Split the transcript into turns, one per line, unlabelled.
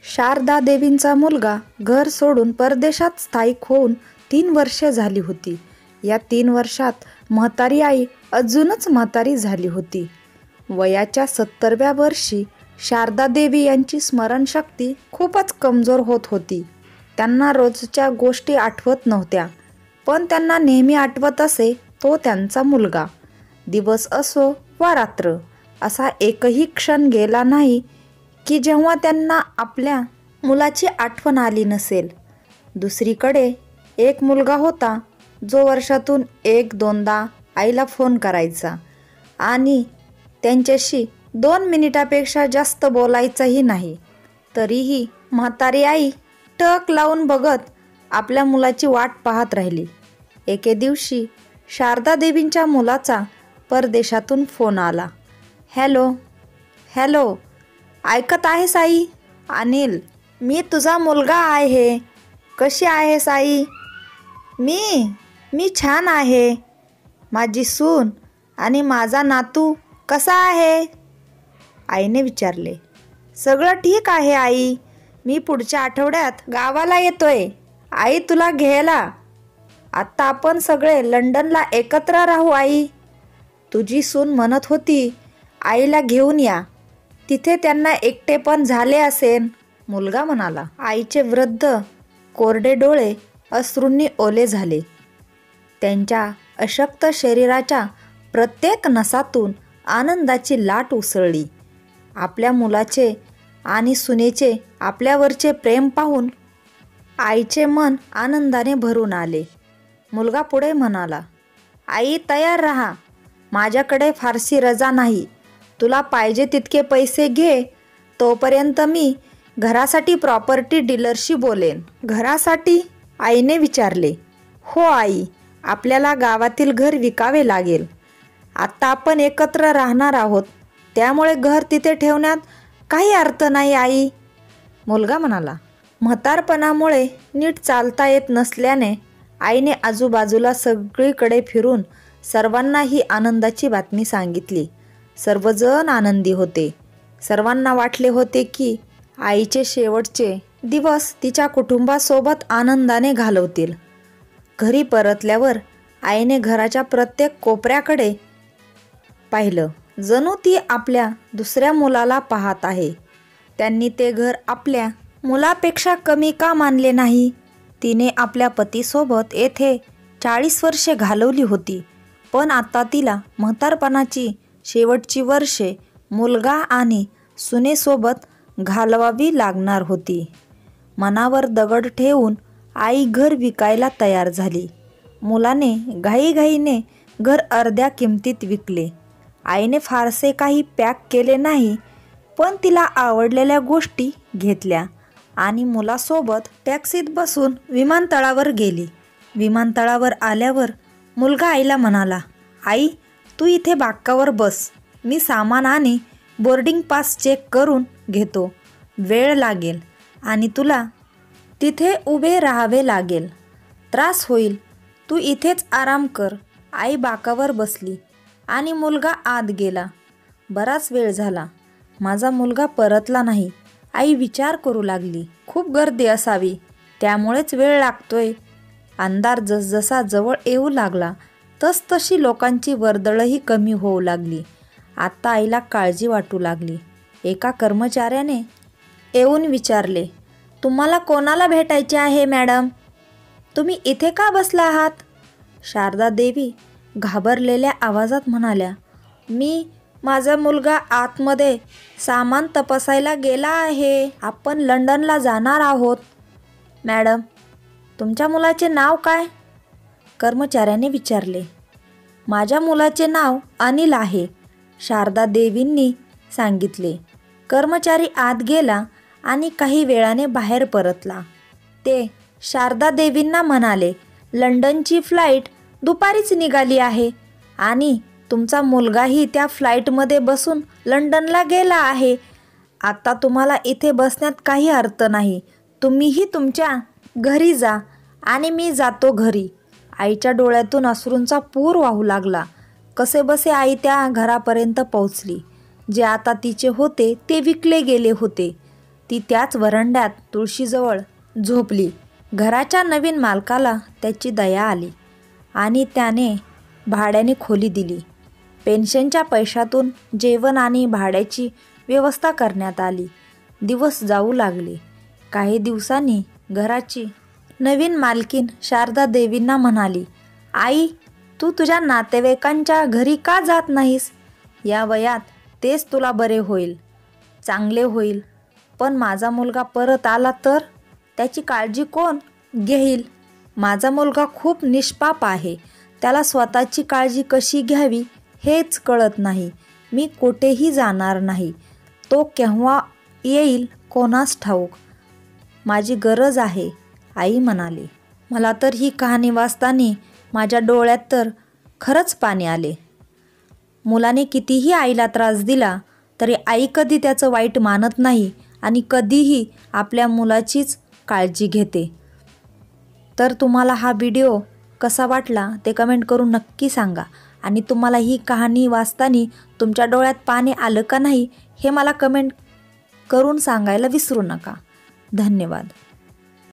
शारदा देवींचा मुलगा घर सोडून परदेशात स्थायिक होऊन 3 वर्षे झाली होती. या 3 वर्षात म्हातारी आई अजूनच म्हातारी झाली होती. वयाच्या 70व्या वर्षी शारदा देवी यांची स्मरणशक्ती खूपच कमजोर होत होती. त्यांना रोजच्या गोष्टी आठवत नव्हत्या, पण त्यांना नेहमी आठवत असे तो त्यांचा मुलगा. दिवस असो वा रात्र, असा एकही क्षण गेला नाही की जेव्हा त्यांना आपल्या मुलाची आठवण आली नसेल. दुसरीकडे एक मुलगा होता जो वर्षातून 1-2दा आईला फोन करायचा आणि त्यांच्याशी 2 मिनिटापेक्षा जास्त बोलायचाही नाही. तरीही म्हातारी आई टक लावून बघत आपल्या मुलाची वाट पाहत राहिली. एके दिवशी शारदा देवींच्या मुलाचा परदेशातून फोन आला. हॅलो हॅलो, ऐकत आहेस आई? अनिल, मी तुझा मुलगा आहे. कशी आहेस आई? मी छान आहे. माझी सून आणि माझा नातू कसा आहे? आईने विचारले. सगळं ठीक आहे आई. मी पुढच्या आठवड्यात गावाला येतोय आई तुला घ्यायला. आत्ता आपण सगळे लंडनला एकत्र राहू आई. तुझी सून म्हणत होती आईला घेऊन या, तिथे त्यांना एकटेपण झाले असेल, मुलगा म्हणाला. आईचे वृद्ध कोरडे डोळे अश्रूंनी ओले झाले. त्यांच्या अशक्त शरीराच्या प्रत्येक नसातून आनंदाची लाट उसळली. आपल्या मुलाचे आणि सुनेचे आपल्यावरचे प्रेम पाहून आईचे मन आनंदाने भरून आले. मुलगा पुढे म्हणाला, आई तयार राहा. माझ्याकडे फारशी रजा नाही. तुला पाहिजे तितके पैसे घे. तोपर्यंत मी घरासाठी प्रॉपर्टी डीलरशी बोलेन. घरासाठी? आईने विचारले. हो आई, आपल्याला गावातील घर विकावे लागेल. आत्ता आपण एकत्र राहणार आहोत, त्यामुळे घर तिथे ठेवण्यात काही अर्थ नाही आई, मुलगा म्हणाला. म्हातारपणामुळे नीट चालता येत नसल्याने आईने आजूबाजूला सगळीकडे फिरून सर्वांना ही आनंदाची बातमी सांगितली. सर्वजण आनंदी होते. सर्वांना वाटले होते की आईचे शेवटचे दिवस तिच्या कुटुंबासोबत आनंदाने घालवतील. घरी परतल्यावर आईने घराच्या प्रत्येक कोपऱ्याकडे पाहिलं, जणू ती आपल्या दुसऱ्या मुलाला पाहत आहे. त्यांनी ते घर आपल्या मुलापेक्षा कमी का मानले नाही? तिने आपल्या पतीसोबत येथे 40 वर्षे घालवली होती, पण आता तिला म्हातारपणाची शेवटची वर्षे मुलगा आणि सुनेसोबत घालवावी लागणार होती. मनावर दगड ठेवून आई घर विकायला तयार झाली. मुलाने घाईघाईने घर अर्ध्या किमतीत विकले. आईने फारसे काही पॅक केले नाही, पण तिला आवडलेल्या गोष्टी घेतल्या आणि मुलासोबत टॅक्सीत बसून विमानतळावर गेली. विमानतळावर आल्यावर मुलगा आईला म्हणाला, आई तू इथे बाकावर बस. मी सामान आणि बोर्डिंग पास चेक करून घेतो. वेळ लागेल आणि तुला तिथे उभे राहावे लागेल. त्रास होईल. तू इथेच आराम कर. आई बाकावर बसली आणि मुलगा आत गेला. बराच वेळ झाला. माझा मुलगा परतला नाही. आई विचार करू लागली. खूप गर्दी असावी, त्यामुळेच वेळ लागतोय. अंधार जसजसा जवळ येऊ लागला तसतशी लोकांची वर्दळही कमी होऊ लागली. आता आईला काळजी वाटू लागली. एका कर्मचाऱ्याने येऊन विचारले, तुम्हाला कोणाला भेटायचे आहे मॅडम? तुम्ही इथे का बसला आहात? शारदा देवी घाबरलेल्या आवाजात म्हणाल्या, माझा मुलगा आतमध्ये सामान तपासायला गेला आहे. आपण लंडनला जाणार आहोत. मॅडम, तुमच्या मुलाचे नाव काय? कर्मचाऱ्याने विचारले. माझ्या मुलाचे नाव अनिल आहे, शारदा देवींनी सांगितले. कर्मचारी आत गेला आणि काही वेळाने बाहेर परतला. ते शारदा देवींना म्हणाले, लंडनची फ्लाईट दुपारीच निघाली आहे आणि तुमचा मुलगाही त्या फ्लाईटमध्ये बसून लंडनला गेला आहे. आता तुम्हाला इथे बसण्यात काही अर्थ नाही. तुम्हीही तुमच्या घरी जा आणि मी जातो घरी. आईच्या डोळ्यातून अश्रूंचा पूर वाहू लागला. कसेबसे आई त्या घरापर्यंत पोहोचली. जे आता तिचे होते ते विकले गेले होते. ती त्याच वरांड्यात तुळशीजवळ झोपली. घराच्या नवीन मालकाला त्याची दया आली आणि त्याने भाड्याने खोली दिली. पेन्शनच्या पैशातून जेवण आणि भाड्याची व्यवस्था करण्यात आली. दिवस जाऊ लागले. काही दिवसांनी घराची नवीन मालकीन शारदा देवींना म्हणाली, आई, तू तुझ्या नातेवाईकांच्या घरी का जात नाहीस? या वयात तेच तुला बरे होईल, चांगले होईल. पण माझा मुलगा परत आला तर त्याची काळजी कोण घेईल? माझा मुलगा खूप निष्पाप आहे. त्याला स्वतःची काळजी कशी घ्यावी हेच कळत नाही. मी कुठेही जाणार नाही. तो केव्हा येईल कोणास ठाऊक. माझी गरज आहे, आई म्हणाली. मला तर ही कहाणी वाचताना माझ्या डोळ्यात तर खरंच पाणी आले. मुलाने कितीही आईला त्रास दिला तरी आई कधी त्याचं वाईट मानत नाही आणि कधीही आपल्या मुलाचीच काळजी घेते. तर तुम्हाला हा व्हिडिओ कसा वाटला ते कमेंट करून नक्की सांगा. आणि तुम्हाला ही कहाणी वाचताना तुमच्या डोळ्यात पाणी आलं का नाही हे मला कमेंट करून सांगायला विसरू नका. धन्यवाद.